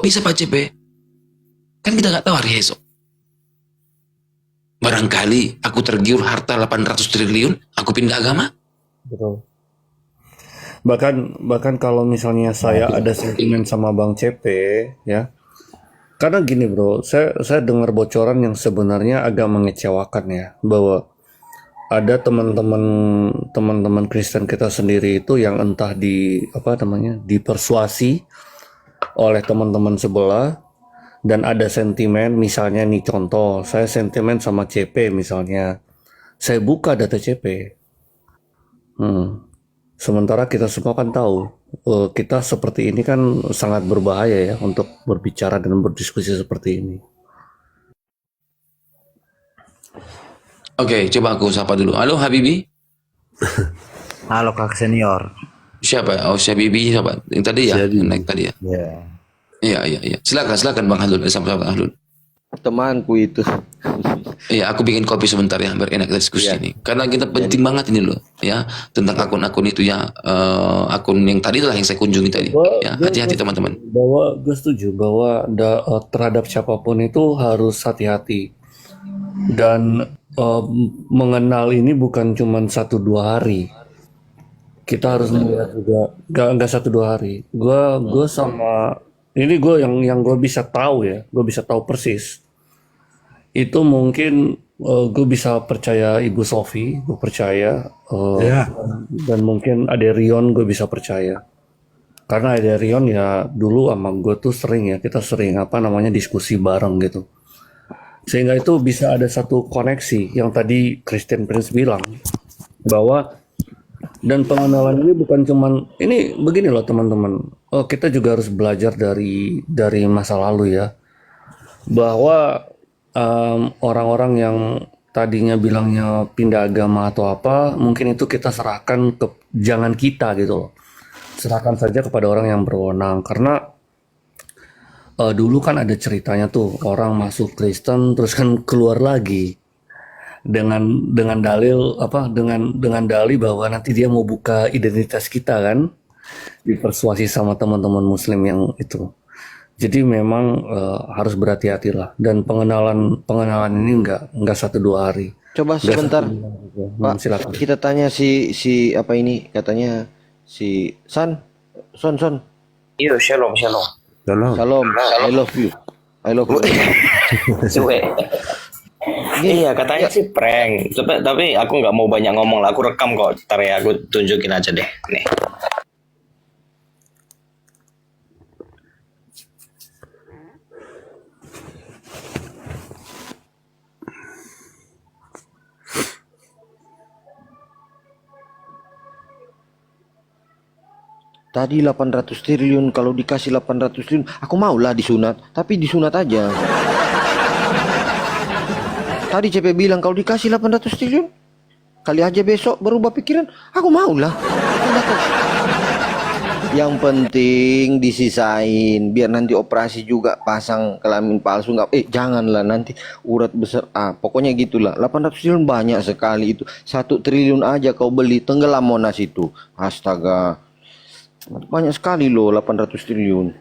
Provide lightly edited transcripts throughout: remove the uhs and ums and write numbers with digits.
bisa Pak CP? Kan kita nggak tahu hari esok. Barangkali aku tergiur harta 800 triliun, aku pindah agama. Betul. Bahkan kalau misalnya saya ada sentimen sama Bang CP, ya. Karena gini bro, saya dengar bocoran yang sebenarnya agak mengecewakan ya, bahwa ada teman-teman Kristen kita sendiri itu yang entah dipersuasi oleh teman-teman sebelah, dan ada sentimen. Misalnya nih contoh, saya sentimen sama CP misalnya, saya buka data CP, sementara kita semua kan tahu kita seperti ini kan sangat berbahaya ya untuk berbicara dan berdiskusi seperti ini. Oke, coba aku sapa dulu. Halo Habibi. Halo Kak Senior. Siapa? Oh, si Habibi siapa? Yang tadi ya? Siabi. Yang naik tadi ya? Iya. Silakan Bang Halul. Sama-sama Bang Halul. Temanku itu. Iya, aku bikin kopi sebentar ya, biar enak diskusi ini. Karena kita penting banget ini loh, ya, tentang akun-akun itu ya, akun yang tadi lah yang saya kunjungi tadi. Ya, hati-hati teman-teman. Bahwa gue setuju bahwa terhadap siapapun itu harus hati-hati, dan mengenal ini bukan cuma 1-2 hari. Kita harus melihat juga, nggak 1-2 hari. Gue sama ini gue yang gue bisa tahu ya, gue bisa tahu persis. Itu mungkin gue bisa percaya Ibu Sofi, gue percaya, dan mungkin ada Rion gue bisa percaya. Karena ada Rion ya dulu sama gue tuh sering ya, kita sering diskusi bareng gitu. Sehingga itu bisa ada satu koneksi yang tadi Christian Prince bilang, bahwa dan pengenalan ini bukan cuman ini begini loh teman-teman. Kita juga harus belajar dari masa lalu ya, bahwa orang-orang yang tadinya bilangnya pindah agama atau apa, mungkin itu kita serahkan ke jangan kita gitu loh. Serahkan saja kepada orang yang berwenang, karena dulu kan ada ceritanya tuh orang masuk Kristen terus kan keluar lagi dengan dalil dengan dalih bahwa nanti dia mau buka identitas kita kan, dipersuasi sama teman-teman Muslim yang itu. Jadi memang harus berhati-hatilah, dan pengenalan ini enggak 1-2 hari. Coba sebentar, Pak. Silakan. Kita tanya si apa ini, katanya si Son. Iya, shalom. Salam. I love you. Suwe. Iya, katanya sih prank. Tapi aku nggak mau banyak ngomong lah. Aku rekam kok. Ntar ya, aku tunjukin aja deh. Nih. Tadi 800 triliun, kalau dikasih 800 triliun, aku maulah disunat, tapi disunat aja. Tadi CP bilang kalau dikasih 800 triliun, kali aja besok berubah pikiran, aku maulah. Yang penting disisain, biar nanti operasi juga pasang kelamin palsu, nggak? Janganlah nanti urat besar. Pokoknya gitulah. 800 triliun banyak sekali itu. 1 triliun aja kau beli, tenggelam Monas itu. Astaga. Banyak sekali loh 800 triliun.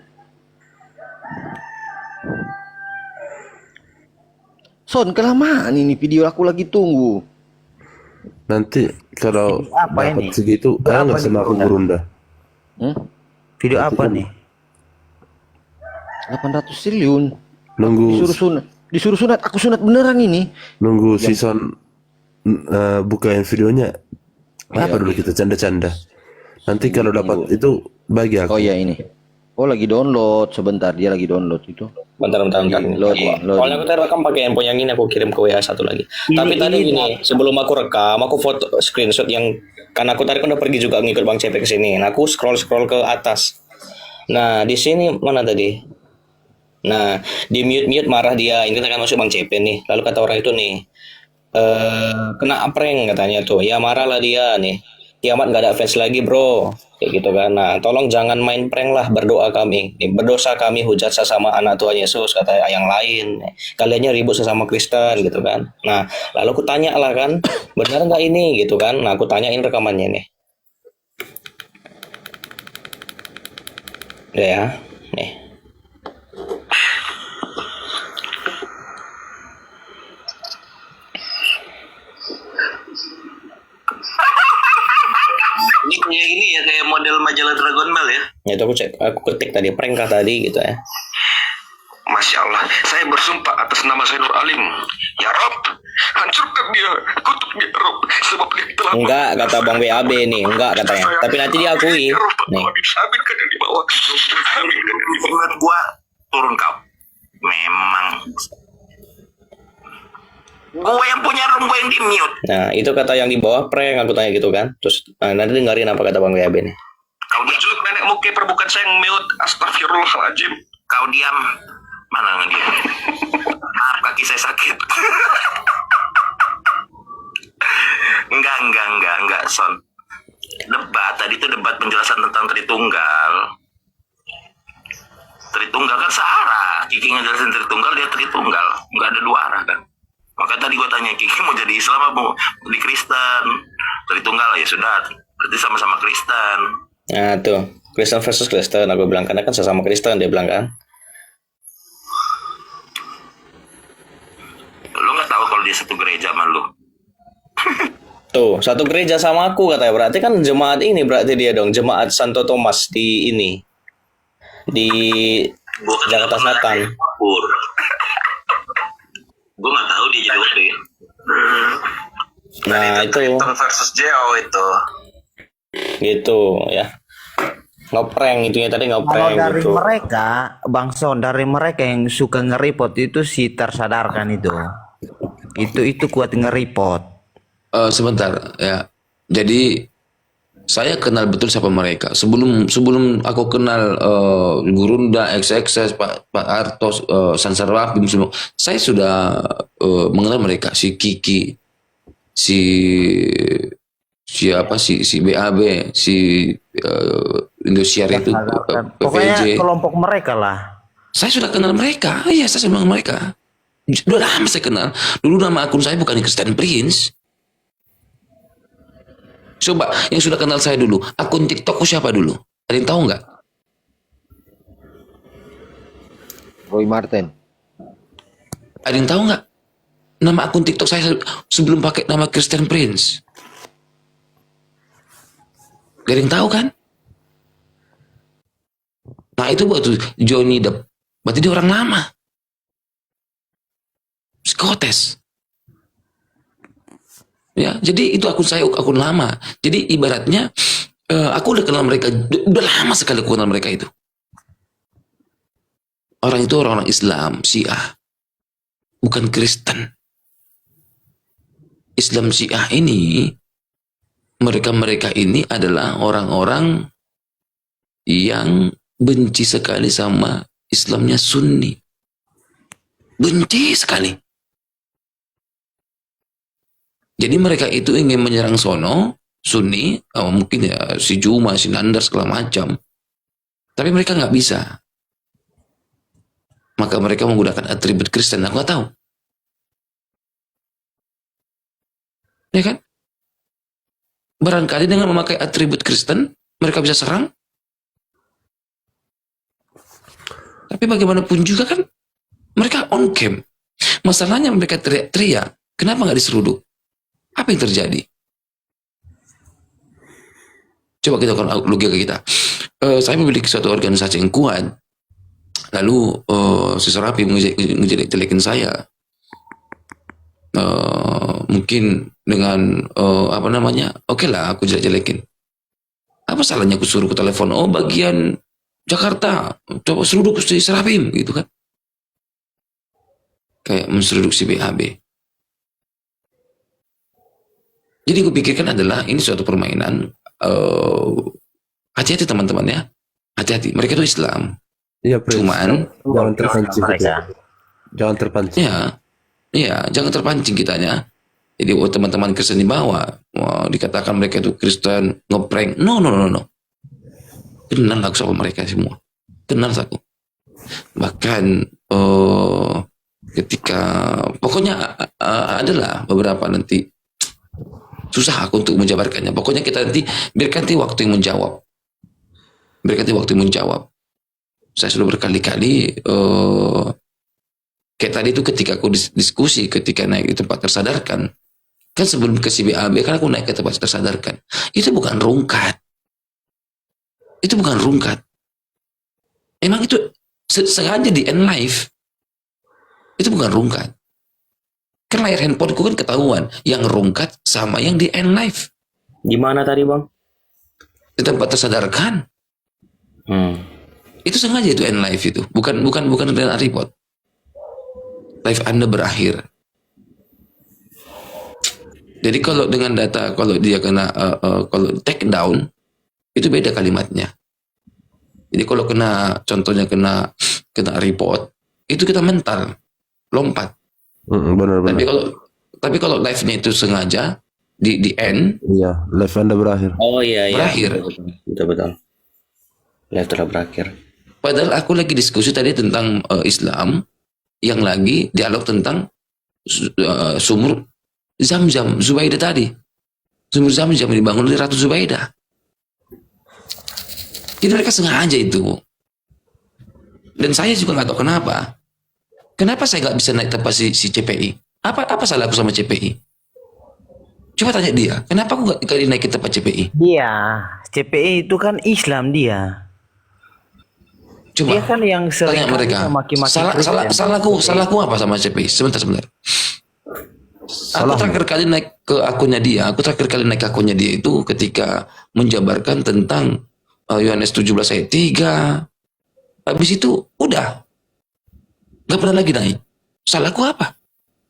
Son, kelamaan ini video aku lagi tunggu. Nanti kalau Apa dapat ini? segitu, Apa nggak nih, sama aku Bunda? Gurunda. Video apa nih? 800 triliun. Nunggu Disuruh sunat, aku sunat beneran ini. nunggu season bukain videonya. Apa dulu kita canda-canda. Nanti kalau dapat itu bagi aku. Oh iya ini. Oh lagi download, sebentar dia lagi download itu. Bentar. Load. Soalnya aku tadi rekam pakai handphone yang ini, aku kirim ke WA satu lagi. Tapi tadi gini, sebelum aku rekam, aku foto screenshot yang, karena aku tadi kan udah pergi juga ngikut Bang CP ke sini. Nah, aku scroll ke atas. Nah, di sini mana tadi? Nah, di mute marah dia. Ini kan masuk Bang CP nih. Lalu kata orang itu nih, kena prank katanya tuh. Ya marahlah dia nih. Kiamat nggak ada fans lagi bro, kayak gitu kan. Nah, tolong jangan main prank lah, berdoa kami. Berdosa kami hujat sesama anak Tuhan Yesus, kata yang lain. Kaliannya ribut sesama Kristen gitu kan. Nah, lalu aku tanya lah kan, benar nggak ini gitu kan. Nah, aku tanyain rekamannya nih. Udah ya, nih. itu aku ketik tadi prank kah tadi gitu ya. Masya Allah, saya bersumpah atas nama saya Nur Alim. Ya Rob, hancurkan dia, kutuk dia Rob, sebab dia telah. Enggak, kata Bang BAB nih, enggak katanya. Tapi nanti diakui. Ya Rob, Nih. aminkan yang di bawah. Aminkan yang di bawah. Ingat gua turun kau. Memang. Gua yang punya room, gua yang di mute. Nah, itu kata yang di bawah prank, aku tanya gitu kan. Terus nanti dengerin apa kata Bang BAB nih. Kau diculik nenek Mukeper, bukan saya yang mute. Astagfirullahaladzim. Kau diam. Mana dia? Maaf, kaki saya sakit. Enggak, Son. Debat, tadi itu debat penjelasan tentang Tritunggal. Tritunggal kan searah. Kiki ngejelasin Tritunggal, dia Tritunggal. Enggak ada dua arah kan. Maka tadi gua tanya, Kiki mau jadi Islam apa mau di Kristen? Tritunggal, ya sudah. Berarti sama-sama Kristen. Nah, tuh. Kristen versus Kristen, aku bilang. Karena kan sesama Kristen, dia bilang kan. Lu nggak tahu kalau dia satu gereja sama lu. Tuh, satu gereja sama aku katanya. Berarti kan jemaat ini berarti dia dong. Jemaat Santo Thomas di ini. Di Jakarta Selatan. Gue nggak tahu dia jadi OB. Nah, itu. Kristen versus JO itu. Gitu ya. Ngeprank itunya tadi Kalau ngeprank dari gitu. mereka, Bang Son, dari mereka yang suka nge-report itu si tersadarkan itu. Itu kuat nge-report. Sebentar ya. Jadi saya kenal betul siapa mereka. Sebelum aku kenal Gurunda, XXS, Pak Artos, Sansarwapim semua. Saya sudah mengenal mereka, si Kiki, si siapa si BAB, si Indosiar itu, Pokoknya PVJ. kelompok mereka lah. Saya sudah kenal mereka. Iya, saya sudah kenal mereka. Udah lama saya kenal. Dulu nama akun saya bukan Christian Prince. Coba yang sudah kenal saya dulu, akun TikTokku siapa dulu? Ada yang tahu nggak? Roy Martin. Ada yang tahu nggak? Nama akun TikTok saya sebelum pakai nama Christian Prince. Gak ada yang tahu kan? Nah itu waktu Johnny Depp. Berarti dia orang lama. Psikotes. Ya, jadi itu akun saya, akun lama. Jadi ibaratnya aku udah kenal mereka, udah lama sekali aku kenal mereka itu. Orang itu orang-orang Islam, Syiah, bukan Kristen. Islam Syiah ini, mereka ini adalah orang-orang yang benci sekali sama Islamnya Sunni. Benci sekali. Jadi mereka itu ingin menyerang sono, Sunni, mungkin ya si Juma, si Nandar, segala macam. Tapi mereka nggak bisa. Maka mereka menggunakan atribut Kristen, aku nggak tahu. Ya kan? Barangkali dengan memakai atribut Kristen, mereka bisa serang. Tapi bagaimanapun juga kan, mereka on cam. Masalahnya mereka teriak-teriak, kenapa nggak diseruduk? Apa yang terjadi? Coba kita akan logika kita. Saya memiliki suatu organisasi yang kuat, lalu si Serapi ngejelek-jelekin saya. Mungkin dengan apa namanya, oke lah aku jelek-jelekin. Apa salahnya aku suruh ke telepon, bagian Jakarta, coba seruduk si Serapim gitu kan. Kayak menseruduk si BAB. Jadi gue pikirkan adalah ini suatu permainan. Hati-hati teman-teman ya, hati-hati. Mereka itu Islam. Iya, Prince. Cuman Jangan terpancing. Mereka. Jangan terpancing. ya jangan terpancing kitanya. Jadi teman-teman Kristen di bawah, dikatakan mereka itu Kristen ngeprank. No. Kenal aku sama mereka semua. Kenal aku. Bahkan ketika pokoknya adalah beberapa nanti. Susah aku untuk menjabarkannya. Pokoknya kita nanti biarkan nanti waktu yang menjawab. Biarkan nanti waktu yang menjawab. Saya sudah berkali-kali kayak tadi itu ketika aku diskusi ketika naik di tempat tersadarkan. Kan sebelum ke CBAB kan aku naik ke tempat tersadarkan. Itu bukan rungkat. Itu bukan rungkat. Emang itu sengaja di end live. Itu bukan rungkat. Kan layar handphoneku kan ketahuan. Yang rungkat sama yang di end live. Di mana tadi bang? Di tempat tersadarkan. Itu sengaja itu end live itu. Bukan dengan report. Live Anda berakhir. Jadi kalau dengan data, kalau dia kena kalau take down, itu beda kalimatnya. Jadi kalau contohnya kena report, itu kita mental, lompat. Benar. Tapi kalau live-nya itu sengaja di end, Iya, live Anda berakhir. Oh iya. Berakhir. Betul. Live telah berakhir. Padahal aku lagi diskusi tadi tentang Islam, yang lagi dialog tentang sumur Zam-Zam Zubaidah tadi. Sumur Zam-Zam dibangun oleh Ratu Zubaidah. Jadi mereka sengaja itu. Dan saya juga nggak tahu kenapa. Kenapa saya nggak bisa naik tempat si CPI? Apa salah aku sama CPI? Coba tanya dia. Kenapa aku nggak naik ke tempat CPI? Dia CPI itu kan Islam dia. Coba. Dia kan yang sering Tanya mereka. maki-maki Kristen. Salahku apa sama CPI? Sebentar. Aku terakhir kali naik ke akunnya dia itu ketika menjabarkan tentang Yohanes 17 ayat 3. Habis itu udah. Gak pernah lagi naik. Salahku apa?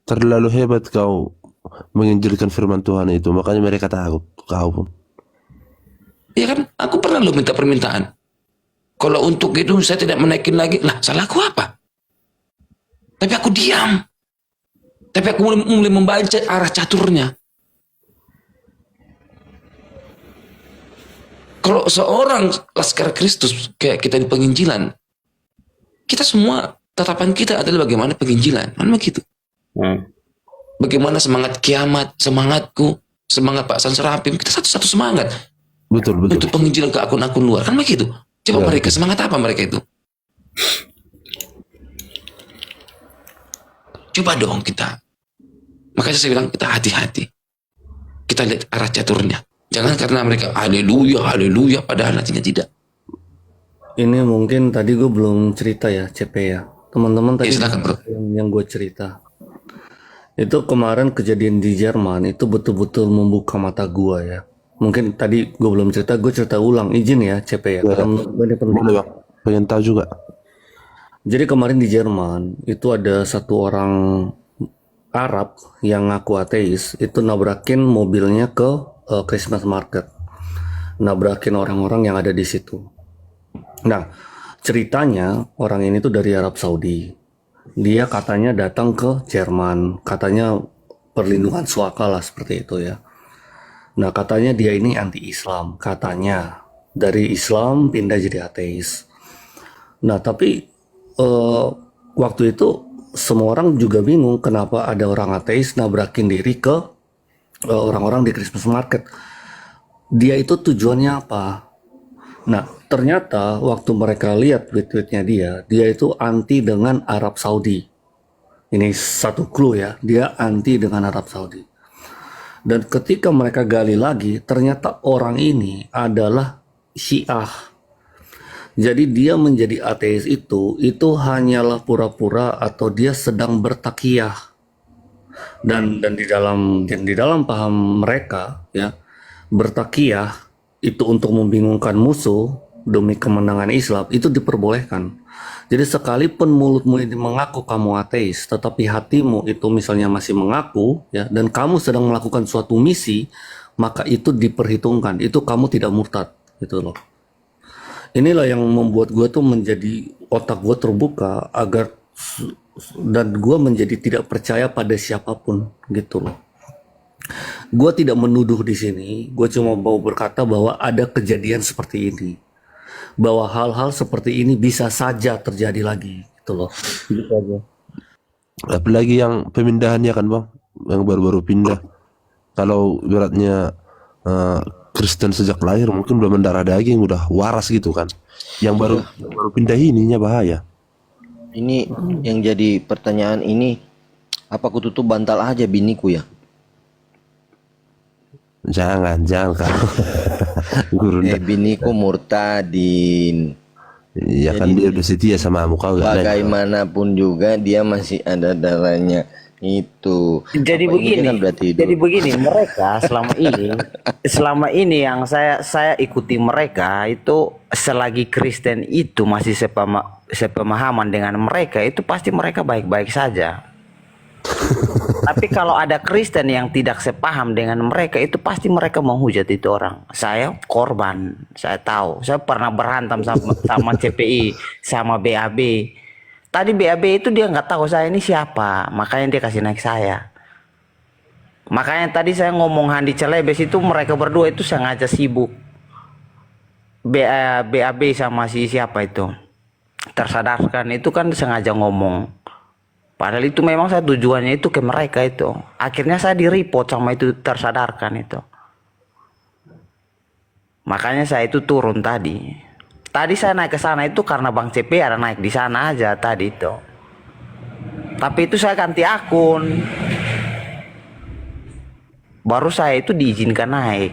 Terlalu hebat kau menginjilkan firman Tuhan itu, makanya mereka takut kau pun. Iya kan? Aku pernah lo minta permintaan. Kalau untuk itu saya tidak menaikin lagi. Lah, salahku apa? Tapi aku diam. Tapi aku mulai membaca arah caturnya. Kalau seorang laskar Kristus kayak kita di penginjilan, kita semua tatapan kita adalah bagaimana penginjilan. Mana begitu? Bagaimana semangat kiamat, semangatku, semangat Pak San Serapim, kita satu-satu semangat. Betul. Untuk penginjilan ke akun-akun luar. Kan begitu? Coba mereka, semangat apa mereka itu? Coba dong kita. Makanya saya bilang kita hati-hati. Kita lihat arah caturnya. Jangan karena mereka haleluya, padahal nantinya tidak. Ini mungkin tadi gue belum cerita ya, CP ya. Teman-teman tadi silakan, bro. yang gue cerita. Itu kemarin kejadian di Jerman itu betul-betul membuka mata gue ya. Mungkin tadi gue belum cerita, gue cerita ulang. Izin ya, CP ya. Karena menurut gue ini penting. Boleh bang, pengen tahu juga. Jadi kemarin di Jerman itu ada satu orang Arab yang ngaku ateis itu nabrakin mobilnya ke Christmas market, nabrakin orang-orang yang ada di situ. Nah, ceritanya orang ini tuh dari Arab Saudi. Dia katanya datang ke Jerman, katanya perlindungan suaka lah seperti itu ya. Nah, katanya dia ini anti-Islam, katanya dari Islam pindah jadi ateis. Nah, tapi waktu itu semua orang juga bingung kenapa ada orang ateis nabrakin diri ke orang-orang di Christmas market. Dia itu tujuannya apa? Nah, ternyata waktu mereka lihat tweet-tweetnya dia itu anti dengan Arab Saudi. Ini satu clue ya, dia anti dengan Arab Saudi. Dan ketika mereka gali lagi, ternyata orang ini adalah Syiah. Jadi dia menjadi ateis itu hanyalah pura-pura atau dia sedang bertakiyah. Dan di dalam paham mereka ya, bertakiyah itu untuk membingungkan musuh demi kemenangan Islam itu diperbolehkan. Jadi sekalipun mulutmu ini mengaku kamu ateis, tetapi hatimu itu misalnya masih mengaku ya, dan kamu sedang melakukan suatu misi, maka itu diperhitungkan. Itu kamu tidak murtad, gitu loh. Inilah yang membuat gue tuh menjadi otak gue terbuka dan gue menjadi tidak percaya pada siapapun gitu loh. Gue tidak menuduh di sini, gue cuma mau berkata bahwa ada kejadian seperti ini, bahwa hal-hal seperti ini bisa saja terjadi lagi gitu loh. Gitu aja. Apalagi yang pemindahannya kan bang, yang baru-baru pindah. Kalau beratnya Kristen sejak lahir mungkin belum mendarah daging, udah waras gitu kan. Yang baru pindah ininya bahaya. Ini yang jadi pertanyaan ini, apa aku tutup bantal aja biniku ya? Jangan kalau guru Biniku murtadin. Ya kan dia udah setia sama kamu, kau gak ada. Bagaimanapun juga dia masih ada darahnya itu. Jadi Apa ini begini, kan berarti itu. jadi begini mereka selama ini yang saya ikuti mereka itu selagi Kristen itu masih sepemahaman dengan mereka itu pasti mereka baik-baik saja. Tapi kalau ada Kristen yang tidak sepaham dengan mereka itu pasti mereka menghujat itu orang. Saya korban, saya tahu. Saya pernah berantem sama CPI, sama BAB. Tadi BAB itu dia nggak tahu saya ini siapa, makanya dia kasih naik saya. Makanya tadi saya ngomong Handi Celebes itu mereka berdua itu sengaja sibuk. BAB sama si siapa itu tersadarkan itu kan sengaja ngomong. Padahal itu memang saya tujuannya itu ke mereka itu. Akhirnya saya di-report sama itu tersadarkan itu. Makanya saya itu turun tadi. Tadi saya naik ke sana itu karena Bang CP ada naik di sana aja tadi itu. Tapi itu saya ganti akun. Baru saya itu diizinkan naik.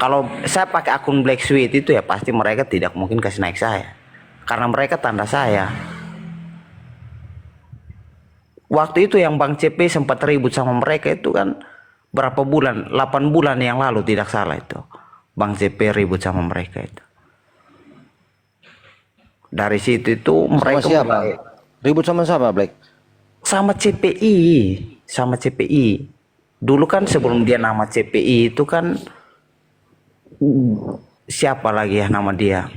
Kalau saya pakai akun Black Sweet itu ya pasti mereka tidak mungkin kasih naik saya. Karena mereka tanda saya. Waktu itu yang Bang CP sempat ribut sama mereka itu kan berapa bulan, 8 bulan yang lalu tidak salah itu. Bang CP ribut sama mereka itu. Dari situ itu mereka Sama siapa? Ribut sama siapa, Black? sama CPI. Dulu kan sebelum dia nama CPI itu kan siapa lagi ya nama dia?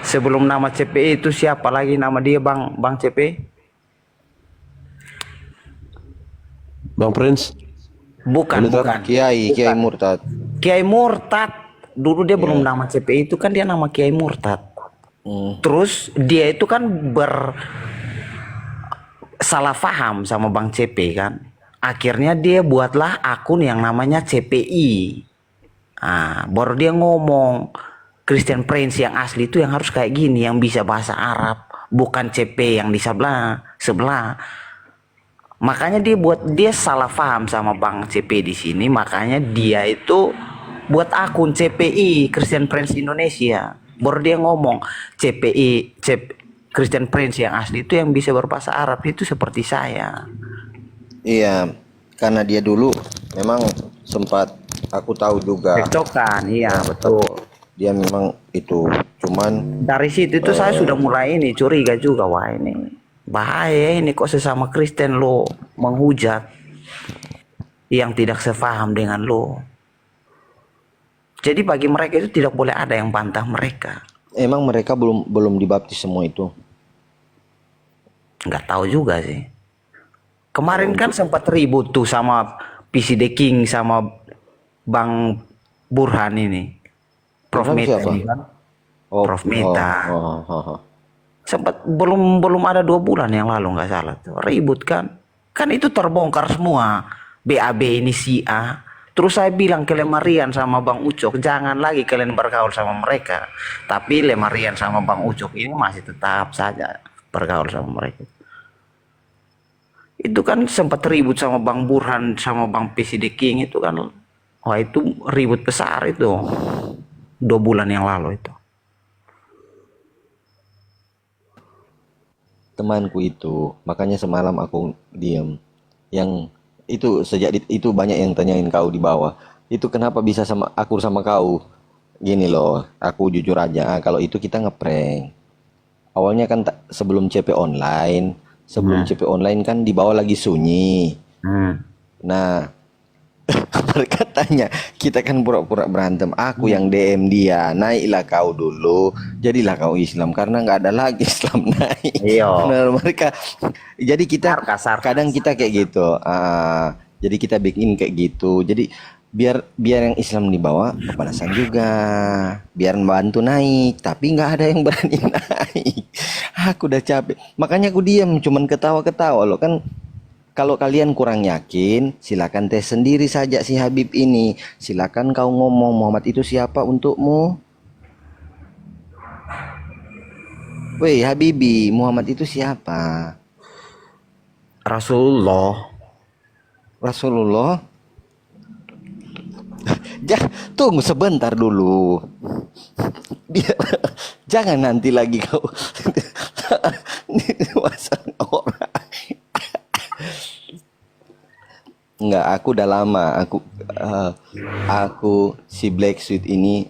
Sebelum nama CPI itu siapa lagi nama dia Bang CPI? Bang Prince. Bukan. Kiai Murtad. Kiai Murtad. Dulu dia belum nama CPI itu kan dia nama Kiai Murtad. Terus dia itu kan salah paham sama Bang CP kan. Akhirnya dia buatlah akun yang namanya CPI. Baru dia ngomong Christian Prince yang asli itu yang harus kayak gini, yang bisa bahasa Arab, bukan CP yang di sebelah. Makanya dia salah paham sama Bang CP di sini, makanya dia itu buat akun CPI Christian Prince Indonesia. Baru dia ngomong Christian Prince yang asli itu yang bisa berbahasa Arab itu seperti saya. Iya, karena dia dulu memang sempat aku tahu juga. Cekcokan, iya betul. Dia memang itu, cuman Dari situ itu saya sudah mulai ini curiga juga, wah ini bahaya ini kok sesama Kristen lo menghujat yang tidak sepaham dengan lo. Jadi bagi mereka itu tidak boleh ada yang bantah mereka. emang mereka belum dibaptis semua itu. Nggak tahu juga sih. Kemarin kan sempat ribut tuh sama PCD King sama Bang Burhan ini. Prof Burhan Meta siapa? ini kan. Prof Meta. Oh. Sempat belum ada 2 bulan yang lalu nggak salah tuh ribut kan itu terbongkar semua. BAB ini si A. Terus saya bilang ke Lemarian sama Bang Ucok, jangan lagi kalian bergaul sama mereka. Tapi Lemarian sama Bang Ucok ini masih tetap saja bergaul sama mereka. Itu kan sempat ribut sama Bang Burhan sama Bang PCD King itu kan. Wah itu ribut besar itu 2 bulan yang lalu itu. Temanku itu, makanya semalam aku diam. Yang itu sejak itu banyak yang tanyain kau di bawah. Itu kenapa bisa akur sama kau? Gini loh, aku jujur aja, kalau itu kita ngeprank. Awalnya kan sebelum CP online kan di bawah lagi sunyi. Nah, mereka tanya, kita kan pura-pura berantem. Aku yang DM dia, naiklah kau dulu, jadilah kau Islam karena nggak ada lagi Islam naik. Iya. Nah, mereka, jadi kita Sarkas. kadang kita kayak gitu. Jadi kita bikin kayak gitu. Jadi biar yang Islam di bawah kepanasan juga, biar bantu naik, tapi nggak ada yang berani naik. Aku udah capek, makanya aku diam, cuman ketawa-ketawa loh kan. Kalau kalian kurang yakin, silakan tes sendiri saja si Habib ini. Silakan kau ngomong Muhammad itu siapa untukmu. Woi Habibi, Muhammad itu siapa? Rasulullah. Tunggu sebentar dulu. Jangan nanti lagi kau pasang orang. Enggak, aku udah lama. Aku si Black Sweet ini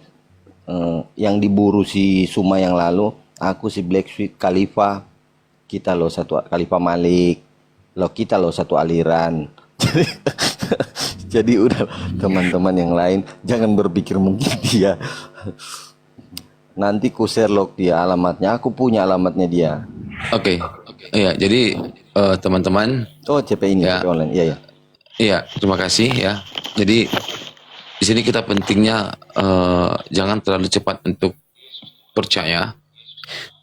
yang diburu si Suma yang lalu. Aku si Black Sweet Khalifa. Kita loh satu Khalifa Malik. Loh kita loh satu aliran. Jadi udah teman-teman yang lain jangan berpikir mungkin dia. Nanti ku share log dia alamatnya. Aku punya alamatnya dia. Oke. Iya, jadi teman-teman, Oh CP ini Ya. CP online. Iya ya. iya, terima kasih ya. Jadi di sini kita pentingnya jangan terlalu cepat untuk percaya.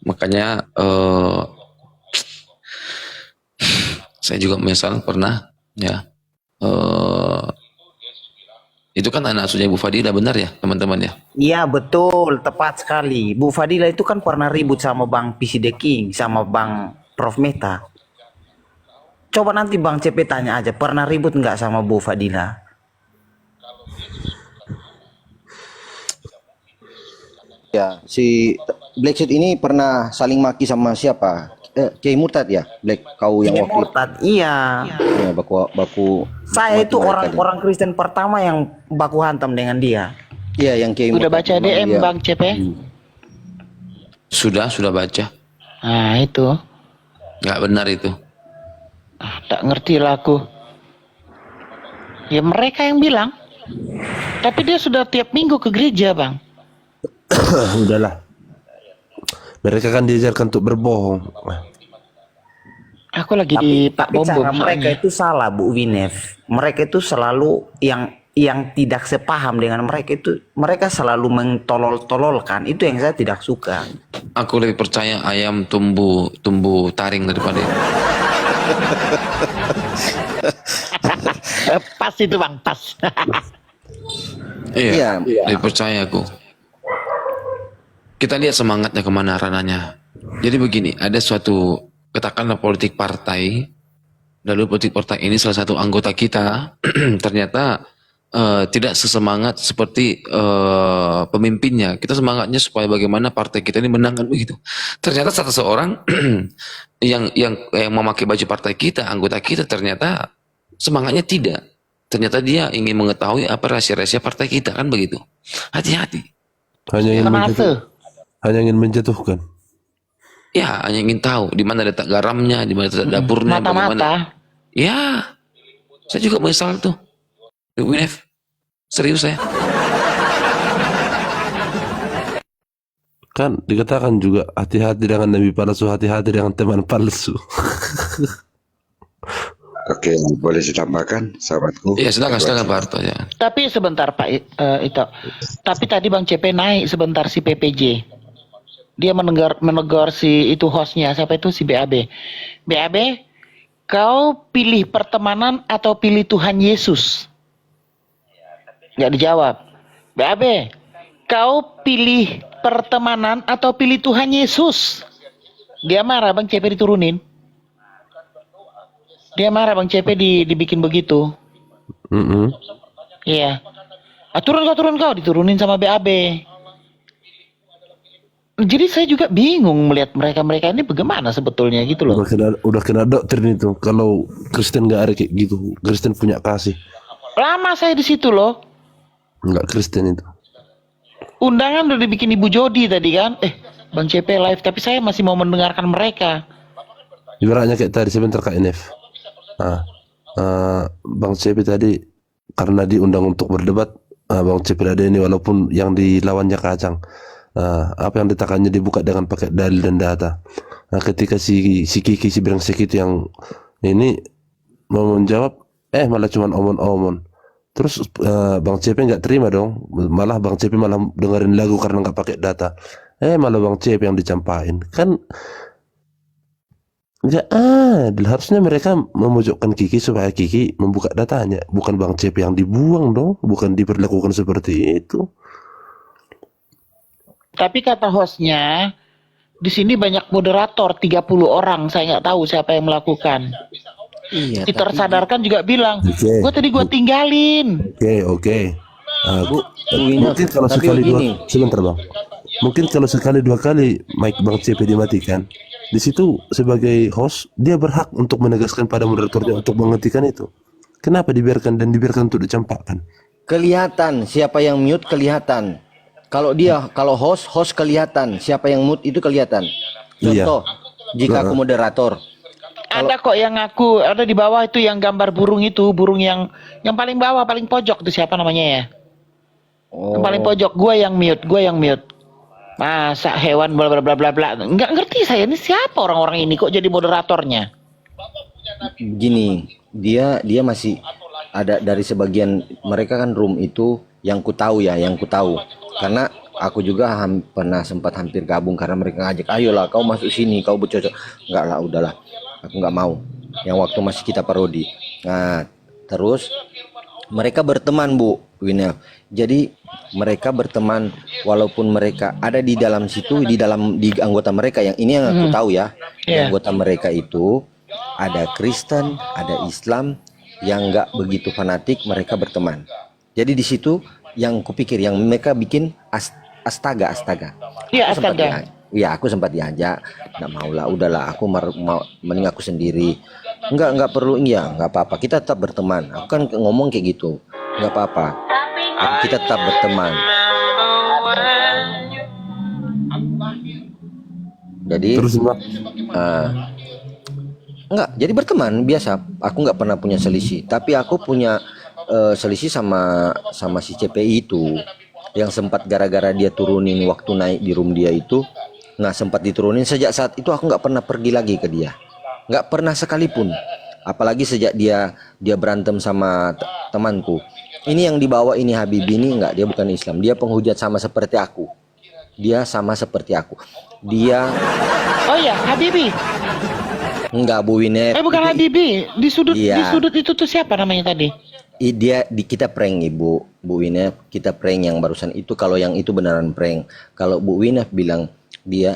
Makanya saya juga menyesal pernah ya. Itu kan anak asuhnya Bu Fadila, benar ya teman-teman ya? Iya betul, tepat sekali. Bu Fadila itu kan pernah ribut sama Bang PC The King, sama Bang Prof Meta. Coba nanti Bang CP tanya aja, pernah ribut nggak sama Bu Fadila? Ya, si Black Sheet ini pernah saling maki sama siapa? Kiai Murtad ya? Black kau yang Iya, waktu Murtad, iya. ya, baku Saya maki itu mereka orang Kristen pertama yang baku hantam dengan dia. Iya, yang Kiai Udah Murtad baca memang DM dia. Bang CP? Sudah baca. Nah itu, Nggak benar itu. tak ngerti lah aku. Ya mereka yang bilang. Tapi dia sudah tiap minggu ke gereja Bang. Udahlah. Mereka kan diajarkan untuk berbohong. Aku lagi di Pak Tapi Bombom cara mereka soalnya. itu salah Bu Winef. Mereka itu selalu yang tidak sepaham dengan mereka itu, mereka selalu mentolol-tololkan. Itu yang saya tidak suka. Aku lebih percaya ayam tumbuh taring daripada itu. Pas itu Bang, pas. Iya, Iya. lebih percaya aku. Kita lihat semangatnya kemana ranahnya. Jadi begini, ada suatu, katakanlah politik partai, lalu politik partai ini salah satu anggota kita ternyata tidak sesemangat seperti pemimpinnya. Kita semangatnya supaya bagaimana partai kita ini menang kan begitu. Ternyata satu seorang yang memakai baju partai kita, anggota kita, ternyata semangatnya tidak. Ternyata dia ingin mengetahui apa rahasia-rahasia partai kita kan begitu. Hati-hati. Hanya ingin menjatuhkan. Ya, hanya ingin tahu di mana letak garamnya, di mana letak dapurnya, bagaimana. Mata-mata. Ya, saya juga menyesal tuh. WNF, serius saya. Kan dikatakan juga hati-hati dengan nabi palsu, hati-hati dengan teman palsu. Oke, boleh ditambahkan, sahabatku? Ya, silakan Pak Harto ya. Tapi sebentar Pak Ito. Tapi tadi Bang CP naik sebentar si PPJ. Dia menegur si itu hostnya, siapa itu si BAB. BAB, kau pilih pertemanan atau pilih Tuhan Yesus? Nggak dijawab. BAB, kau pilih pertemanan atau pilih Tuhan Yesus? Dia marah Bang CP diturunin. Dia marah Bang CP dibikin begitu. Iya. Turun kau diturunin sama BAB. Jadi saya juga bingung melihat mereka ini bagaimana sebetulnya gitu loh. Udah kena doktrin itu. Kalau Kristen nggak ada kayak gitu. Kristen punya kasih. Lama saya di situ loh. Nggak Kristen itu. Undangan udah dibikin Ibu Jody tadi kan. Bang CP live, tapi saya masih mau mendengarkan mereka. Ibaratnya kayak tadi sebentar Kak NF. Bang CP tadi karena diundang untuk berdebat, Bang CP tadi ini walaupun yang dilawannya kacang. Apa yang ditekannya dibuka dengan pakai dalil dan data. Ketika si Kiki si brengsek itu yang ini mau menjawab, malah cuman omon-omon. Terus Bang CP nggak terima dong, malah Bang CP malah dengerin lagu karena nggak pakai data. Malah Bang CP yang dicampain kan. Nggak adil. Harusnya mereka memojokkan Kiki supaya Kiki membuka datanya, bukan Bang CP yang dibuang dong, bukan diperlakukan seperti itu. Tapi kata hostnya, di sini banyak moderator 30 orang, saya nggak tahu siapa yang melakukan. Iya. Tersadarkan juga bilang, Oke. gue tinggalin. Oke. Bu Winef, Mungkin kalau tapi sekali begini. dua, sebentar Bang. mungkin kalau sekali dua kali mic Bang CP dimatikan, di situ sebagai host dia berhak untuk menegaskan pada moderatornya untuk menghentikan itu. Kenapa dibiarkan dan dibiarkan untuk dicampakkan? Kelihatan siapa yang mute, kelihatan. Kalau host kelihatan siapa yang mute, itu kelihatan. Iya. Contoh, jika aku moderator, Ada kok yang aku ada di bawah itu yang gambar burung itu, burung yang paling bawah, paling pojok itu siapa namanya ya? Yang paling pojok, gua yang mute. Masa hewan bla bla bla bla bla. Nggak ngerti saya ini siapa orang-orang ini kok jadi moderatornya. gini, dia masih ada dari sebagian mereka kan room itu yang ku tahu. Karena aku juga pernah sempat hampir gabung karena mereka ngajak, ayolah kau masuk sini, kau bercocok. Enggak lah, udahlah, aku nggak mau. Yang waktu masih kita parodi. Nah, terus mereka berteman, Bu Winel. Jadi mereka berteman walaupun mereka ada di dalam situ, di anggota mereka yang ini yang aku tahu ya. Di anggota mereka itu ada Kristen, ada Islam yang nggak begitu fanatik, mereka berteman. Jadi di situ yang kupikir yang mereka bikin astaga. Iya, astaga. Aku sempat diajak, nggak mau lah, udahlah, aku mau mending aku sendiri. Nggak perlu, iya, nggak apa-apa, kita tetap berteman. Aku kan ngomong kayak gitu, nggak apa-apa, kita tetap berteman. Jadi Terus Bang, enggak, jadi berteman biasa. Aku nggak pernah punya selisih, tapi aku punya selisih sama si CPI itu yang sempat gara-gara dia turunin waktu naik di room dia itu. Nah, sempat diturunin. Sejak saat itu aku nggak pernah pergi lagi ke dia, nggak pernah sekalipun. Apalagi sejak dia berantem sama temanku. Ini yang dibawa ini Habibie ini enggak, dia bukan Islam, dia penghujat sama seperti aku. Dia Oh ya, Habibie. enggak, Bu Winet. Bukan Habibie. Di sudut Iya. itu tuh siapa namanya tadi? Kita prank Bu Winef, kita prank yang barusan itu. Kalau yang itu beneran prank. Kalau Bu Winef bilang dia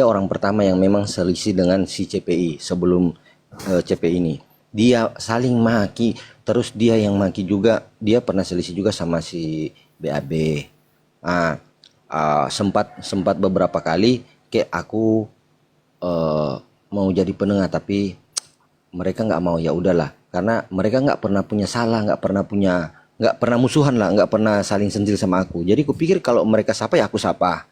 orang pertama yang memang selisih dengan si CPI sebelum CPI ini. Dia saling maki, terus dia yang maki juga. Dia pernah selisih juga sama si BAB. Sempat beberapa kali kayak aku mau jadi penengah, tapi mereka nggak mau. Ya udahlah, karena mereka nggak pernah punya salah, nggak pernah musuhan lah, nggak pernah saling sentil sama aku. Jadi kupikir kalau mereka sapa ya aku sapa,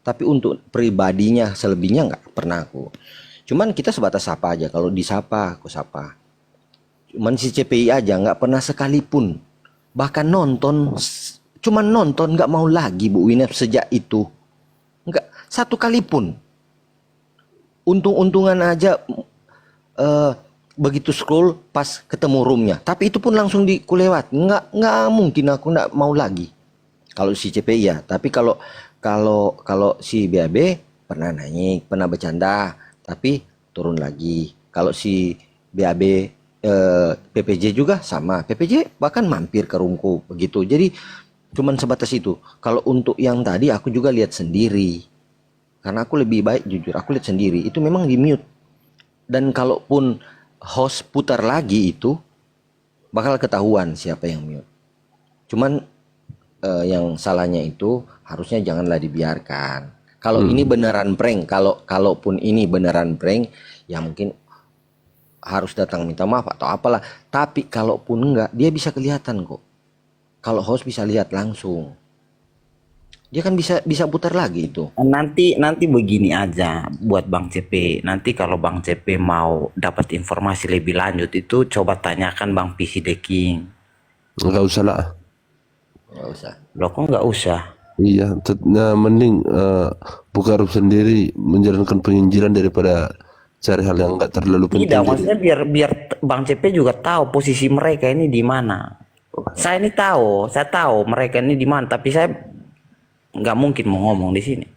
tapi untuk pribadinya selebihnya nggak pernah aku. Cuman kita sebatas sapa aja, kalau disapa aku sapa. Cuman si CPI aja nggak pernah sekalipun, bahkan cuman nonton nggak mau lagi Bu Winef sejak itu, nggak satu kali pun. Untung-untungan aja begitu scroll pas ketemu roomnya, tapi itu pun langsung kulewat. Nggak mungkin aku nggak mau lagi kalau si CPI ya. Tapi kalau si BAB pernah naik, pernah bercanda, tapi turun lagi. Kalau si BAB PPJ juga sama, PPJ bahkan mampir ke roomku begitu. Jadi cuman sebatas itu. Kalau untuk yang tadi aku juga lihat sendiri, karena aku lebih baik jujur, aku lihat sendiri itu memang di mute. Dan kalaupun host putar lagi itu bakal ketahuan siapa yang mute. Cuman yang salahnya itu harusnya janganlah dibiarkan. Kalau ini beneran prank, kalaupun ini beneran prank, ya mungkin harus datang minta maaf atau apalah. Tapi kalaupun enggak, dia bisa kelihatan kok. Kalau host bisa lihat langsung, dia kan bisa putar lagi itu. Nanti begini aja buat Bang CP. Nanti kalau Bang CP mau dapat informasi lebih lanjut itu coba tanyakan Bang PC The King. nggak usah lah. Nggak usah. Loh kok nggak usah? Iya, mending buka room sendiri, menjalankan penginjilan daripada cari hal yang nggak terlalu penting. Tidak, maksudnya biar Bang CP juga tahu posisi mereka ini di mana. Saya tahu mereka ini di mana, tapi saya nggak mungkin mau ngomong di sini.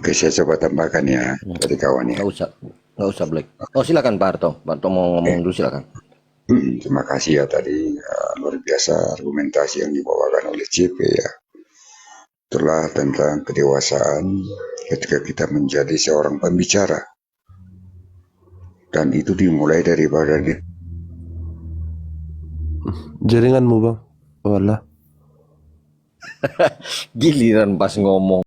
Oke, saya coba tambahkan ya dari kawan ya. Nggak usah Black. Oh silakan Pak Harto mau ngomong dulu, silakan. Terima kasih ya tadi, luar biasa argumentasi yang dibawakan oleh CP ya. Itulah tentang kedewasaan ketika kita menjadi seorang pembicara. Dan itu dimulai daripada Jaringanmu Bang, wallah. Giliran pas ngomong